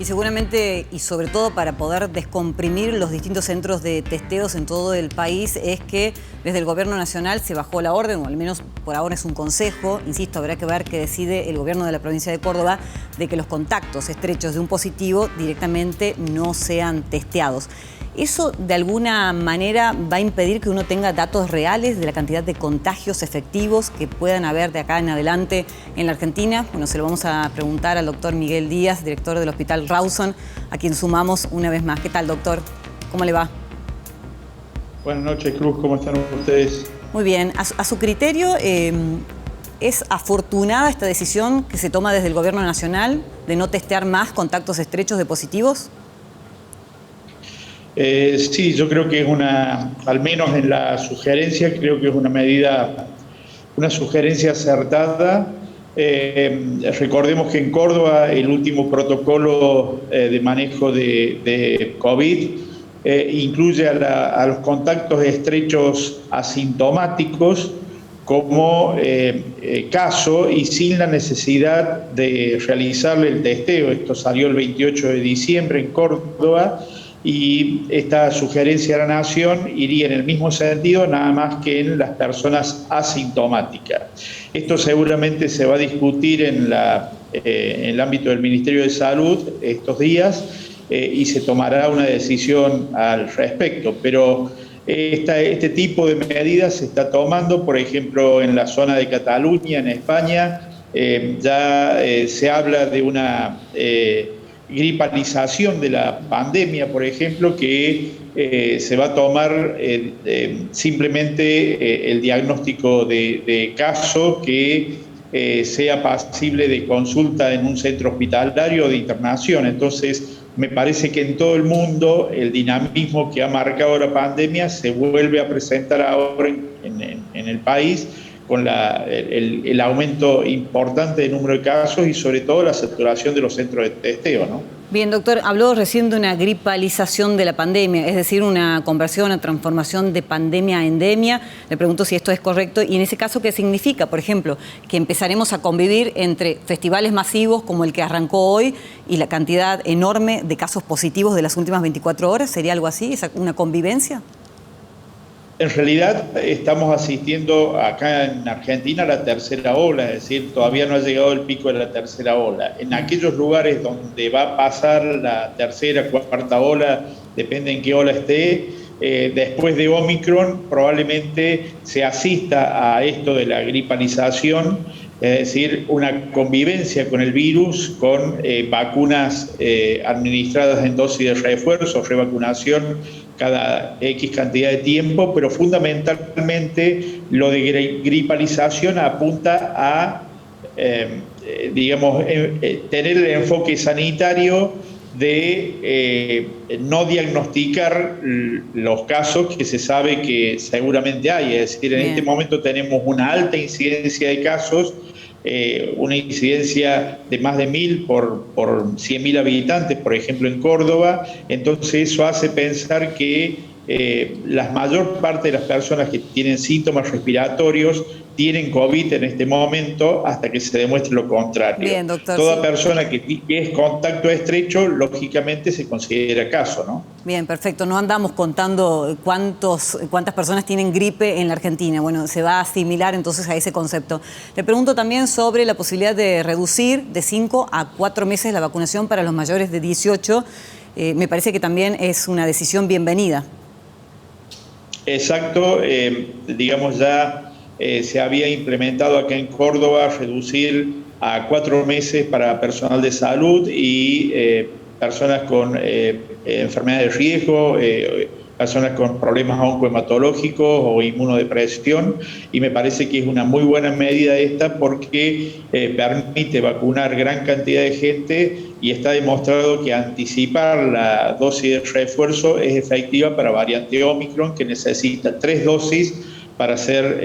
Y seguramente, y sobre todo para poder descomprimir los distintos centros de testeos en todo el país, es que desde el Gobierno Nacional se bajó la orden, o al menos por ahora es un consejo, insisto, habrá que ver qué decide el Gobierno de la provincia de Córdoba, de que los contactos estrechos de un positivo directamente no sean testeados. ¿Eso de alguna manera va a impedir que uno tenga datos reales de la cantidad de contagios efectivos que puedan haber de acá en adelante en la Argentina? Bueno, se lo vamos a preguntar al doctor Miguel Díaz, director del Hospital Rawson, a quien sumamos una vez más. ¿Qué tal, doctor? ¿Cómo le va? Buenas noches, Cruz. ¿Cómo están ustedes? Muy bien. A su criterio, ¿es afortunada esta decisión que se toma desde el Gobierno Nacional de no testear más contactos estrechos de positivos? Sí, yo creo que es al menos en la sugerencia, creo que es una sugerencia acertada. Recordemos que en Córdoba el último protocolo de manejo de COVID incluye a los contactos estrechos asintomáticos como caso y sin la necesidad de realizarle el testeo. Esto salió el 28 de diciembre en Córdoba. Y esta sugerencia de la Nación iría en el mismo sentido, nada más que en las personas asintomáticas. Esto seguramente se va a discutir en el ámbito del Ministerio de Salud estos días y se tomará una decisión al respecto. Pero este tipo de medidas se está tomando, por ejemplo, en la zona de Cataluña, en España, ya se habla de una gripalización de la pandemia, por ejemplo, que se va a tomar simplemente el diagnóstico de caso que sea pasible de consulta en un centro hospitalario o de internación. Entonces, me parece que en todo el mundo el dinamismo que ha marcado la pandemia se vuelve a presentar ahora en el país, con el aumento importante de número de casos y sobre todo la saturación de los centros de testeo, ¿no? Bien, doctor, habló recién de una gripalización de la pandemia, es decir, una conversión, una transformación de pandemia a endemia. Le pregunto si esto es correcto y en ese caso, ¿qué significa? Por ejemplo, que empezaremos a convivir entre festivales masivos como el que arrancó hoy y la cantidad enorme de casos positivos de las últimas 24 horas. ¿Sería algo así? ¿Es una convivencia? En realidad estamos asistiendo acá en Argentina a la tercera ola, es decir, todavía no ha llegado el pico de la tercera ola. En aquellos lugares donde va a pasar la tercera, cuarta ola, depende en qué ola esté, después de Omicron probablemente se asista a esto de la gripalización, es decir, una convivencia con el virus, con vacunas administradas en dosis de refuerzo, revacunación cada X cantidad de tiempo, pero fundamentalmente lo de gripalización apunta a, tener el enfoque sanitario de no diagnosticar los casos que se sabe que seguramente hay. Es decir, en este momento tenemos una alta incidencia de casos, una incidencia de más de 1.000 por 100.000 habitantes, por ejemplo, en Córdoba. Entonces eso hace pensar que la mayor parte de las personas que tienen síntomas respiratorios tienen COVID en este momento hasta que se demuestre lo contrario. Bien, doctor, Toda persona que es contacto estrecho, lógicamente se considera caso, ¿no? Bien, perfecto. No andamos contando cuántas personas tienen gripe en la Argentina. Bueno, se va a asimilar entonces a ese concepto. Le pregunto también sobre la posibilidad de reducir de 5 a 4 meses la vacunación para los mayores de 18. Me parece que también es una decisión bienvenida. Exacto. Digamos ya se había implementado acá en Córdoba reducir a 4 meses para personal de salud y personas con enfermedades de riesgo, personas con problemas oncohematológicos o inmunodepresión, y me parece que es una muy buena medida esta porque permite vacunar gran cantidad de gente y está demostrado que anticipar la dosis de refuerzo es efectiva para variante Omicron, que necesita 3 dosis para ser,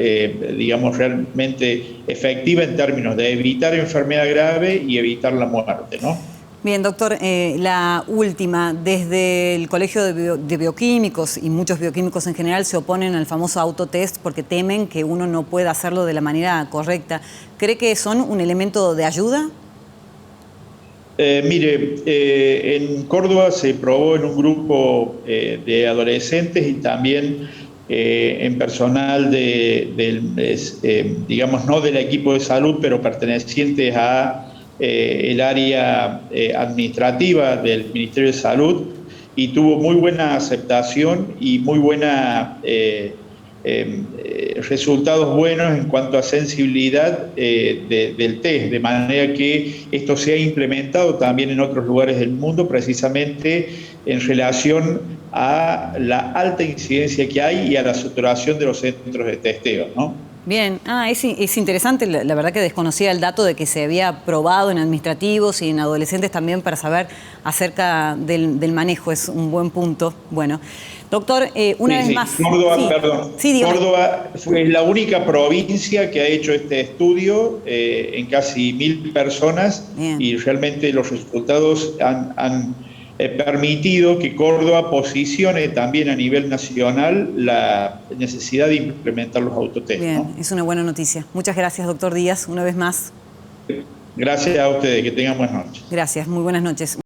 realmente efectiva en términos de evitar enfermedad grave y evitar la muerte, ¿no? Bien, doctor, la última, desde el Colegio de Bioquímicos y muchos bioquímicos en general se oponen al famoso autotest porque temen que uno no pueda hacerlo de la manera correcta. ¿Cree que son un elemento de ayuda? En Córdoba se probó en un grupo de adolescentes y también en personal digamos, no del equipo de salud, pero pertenecientes a el área administrativa del Ministerio de Salud, y tuvo muy buena aceptación y muy buena resultados buenos en cuanto a sensibilidad del test, de manera que esto se ha implementado también en otros lugares del mundo, precisamente en relación a la alta incidencia que hay y a la saturación de los centros de testeo, ¿no? Bien, es interesante, la verdad que desconocía el dato de que se había probado en administrativos y en adolescentes también para saber acerca del manejo, es un buen punto. Bueno, doctor, una vez más... Córdoba, perdón. Córdoba fue la única provincia que ha hecho este estudio en casi 1.000 personas. Bien. Y realmente los resultados han permitido que Córdoba posicione también a nivel nacional la necesidad de implementar los autotest. Bien, ¿no? Es una buena noticia. Muchas gracias, doctor Díaz, una vez más. Gracias a ustedes, que tengan buenas noches. Gracias, muy buenas noches.